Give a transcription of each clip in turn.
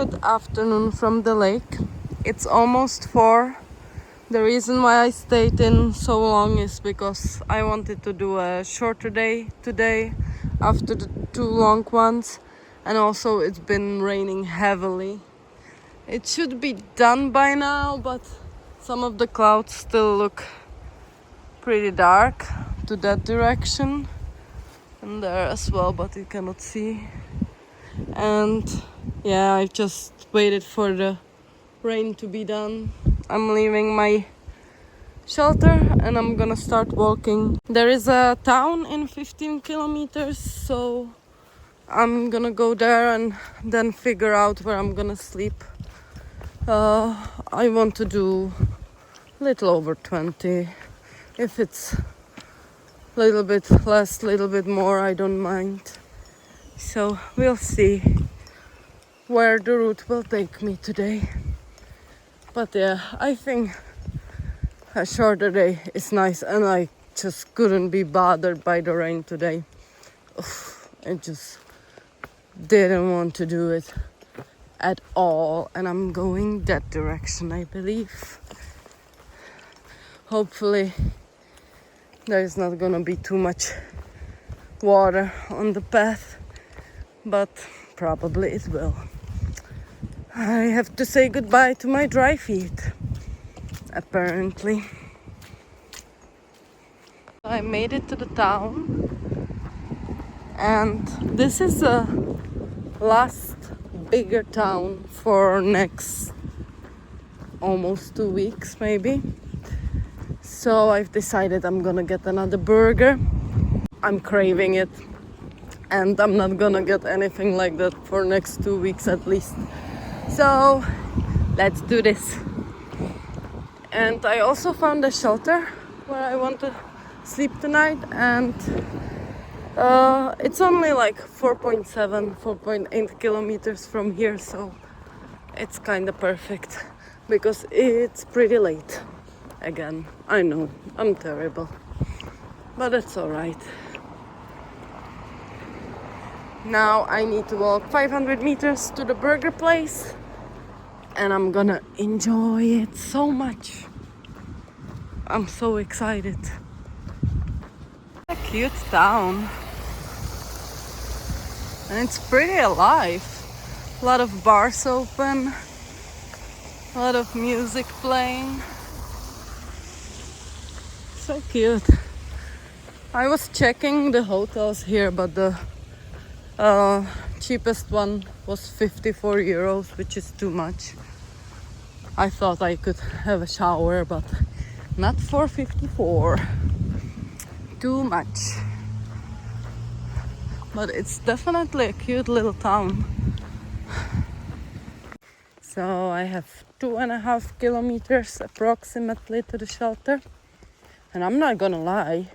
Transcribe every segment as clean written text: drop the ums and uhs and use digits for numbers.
good afternoon from the lake. It's almost 4. The reason why I stayed in so long is because I wanted to do a shorter day today after the 2 long ones, and also it's been raining heavily. It should be done by now, but some of the clouds still look pretty dark to that direction and there as well, but you cannot see. And yeah, I just waited for the rain to be done. I'm leaving my shelter and I'm gonna start walking. There is a town in 15 kilometers, so I'm gonna go there and then figure out where I'm gonna sleep. I want to do a little over 20. If it's a little bit less, little bit more, I don't mind. So we'll see where the route will take me today. But yeah, I think a shorter day is nice, and I just couldn't be bothered by the rain today. I just didn't want to do it at all, and I'm going that direction, I believe. Hopefully there's not gonna be too much water on the path, but probably it will. I have to say goodbye to my dry feet, apparently. I made it to the town, and this is the last bigger town for next almost 2 weeks maybe. So I've decided I'm gonna get another burger. I'm craving it, and I'm not gonna get anything like that for next 2 weeks at least. So let's do this. And I also found a shelter where I want to sleep tonight, and it's only like 4.8 kilometers from here, so it's kind of perfect because it's pretty late. Again, I know, I'm terrible, but it's alright. Now I need to walk 500 meters to the burger place, and I'm gonna enjoy it so much. I'm so excited. A cute town, and it's pretty alive. A lot of bars open, a lot of music playing. So cute. I was checking the hotels here, but the cheapest one was 54 euros, which is too much. I thought I could have a shower, but not for 54. Too much. But it's definitely a cute little town. So I have 2.5 kilometers approximately to the shelter. And I'm not gonna lie,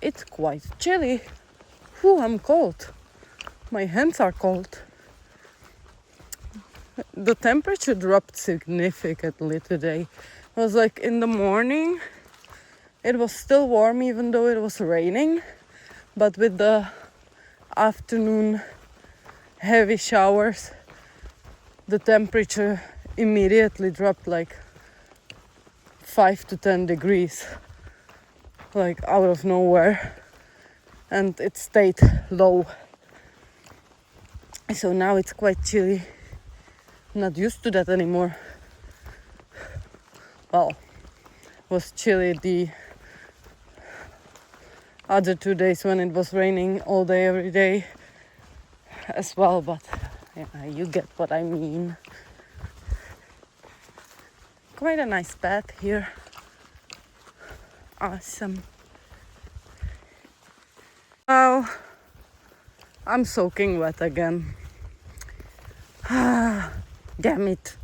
it's quite chilly. Whew, I'm cold. My hands are cold. The temperature dropped significantly today. It was like in the morning, it was still warm even though it was raining. But with the afternoon heavy showers, the temperature immediately dropped like 5 to 10 degrees. Like out of nowhere, and it stayed low. So now it's quite chilly. I'm not used to that anymore. Well, it was chilly the other 2 days when it was raining all day every day as well, but yeah, you get what I mean. Quite a nice path here. Awesome. Well, I'm soaking wet again. Damn it.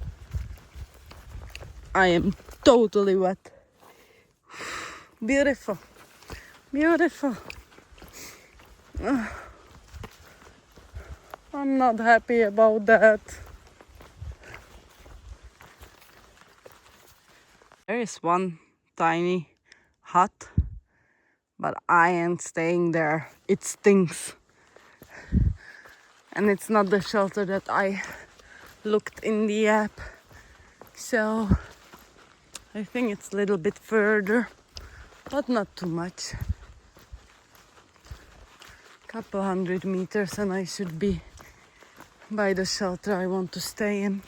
I am totally wet. Beautiful. Beautiful. I'm not happy about that. There is one tiny hut, but I ain't staying there. It stinks. And it's not the shelter that I looked in the app. So I think it's a little bit further, but not too much. Couple 100 meters and I should be by the shelter I want to stay in.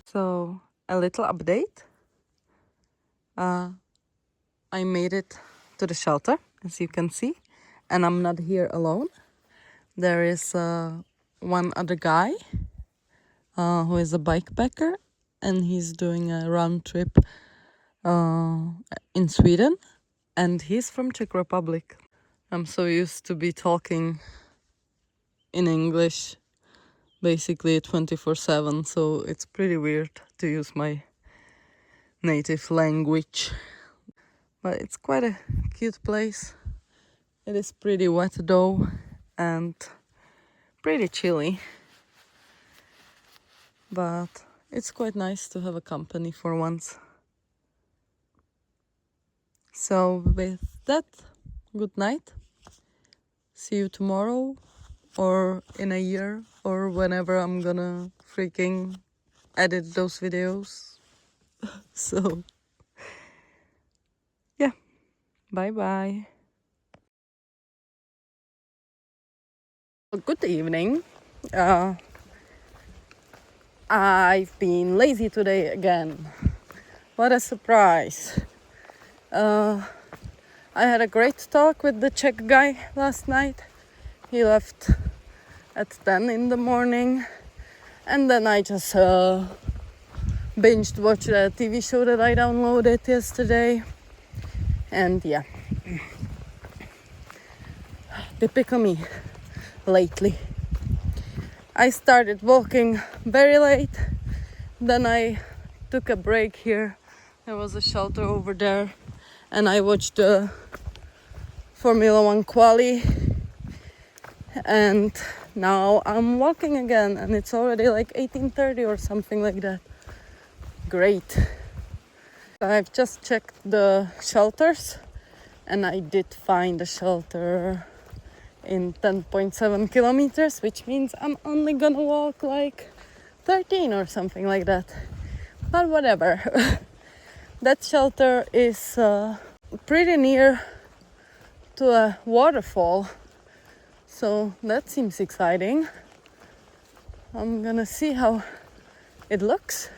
So a little update. I made it to the shelter, as you can see, and I'm not here alone. There is one other guy who is a bikepacker, and he's doing a round trip in Sweden, and he's from Czech Republic. I'm so used to be talking in English basically 24/7, so it's pretty weird to use my native language. But it's quite a cute place. It is pretty wet though and pretty chilly. But it's quite nice to have a company for once. So with that, good night. See you tomorrow or in a year or whenever I'm gonna freaking edit those videos. So yeah, bye bye. Good evening. I've been lazy today again. What a surprise. I had a great talk with the Czech guy last night. He left at 10 in the morning. And then I just binged watched a TV show that I downloaded yesterday. And yeah, typical me lately. I started walking very late. Then I took a break here. There was a shelter over there. And I watched the Formula One quali. And now I'm walking again. And it's already like 18:30 or something like that. Great. I've just checked the shelters. And I did find a shelter in 10.7 kilometers, which means I'm only gonna walk like 13 or something like that. But whatever. That shelter is pretty near to a waterfall, so that seems exciting. I'm gonna see how it looks.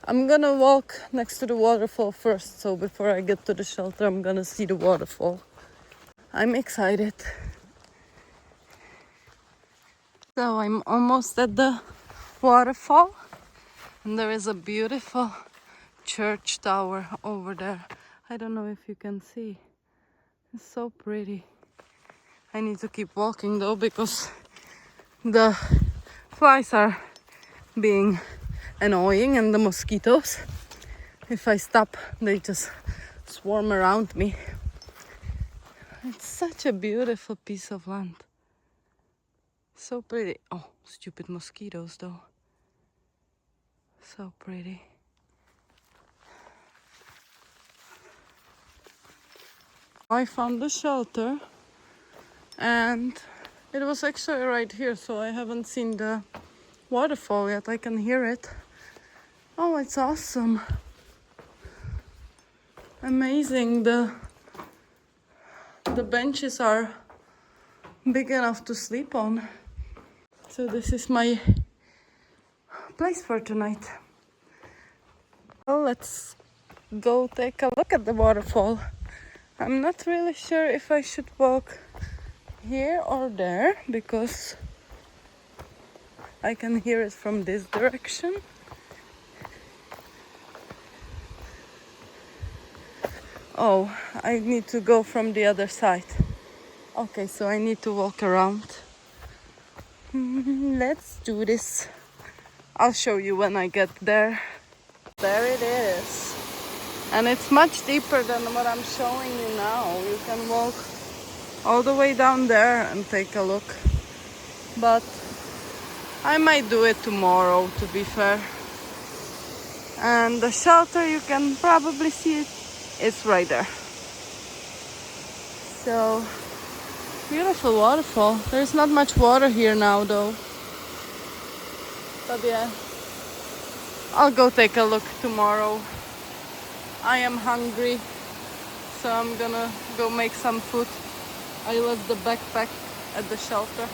I'm gonna walk next to the waterfall first, so before I get to the shelter I'm gonna see the waterfall. I'm excited. So I'm almost at the waterfall, and there is a beautiful church tower over there. I don't know if you can see. It's so pretty. I need to keep walking though because the flies are being annoying and the mosquitoes. If I stop, they just swarm around me. It's such a beautiful piece of land. So pretty. Oh, stupid mosquitoes though. So pretty. I found the shelter and it was actually right here, so I haven't seen the waterfall yet. I can hear it. Oh, it's awesome. Amazing. The benches are big enough to sleep on. So this is my place for tonight. Well, let's go take a look at the waterfall. I'm not really sure if I should walk here or there because I can hear it from this direction. Oh, I need to go from the other side. Okay, so I need to walk around. Let's do this. I'll show you when I get there. There it is. And it's much deeper than what I'm showing you now. You can walk all the way down there and take a look. But I might do it tomorrow, to be fair. And the shelter, you can probably see it. It's right there. So, beautiful waterfall. There's not much water here now though. But yeah, I'll go take a look tomorrow. I am hungry, so I'm gonna go make some food. I left the backpack at the shelter.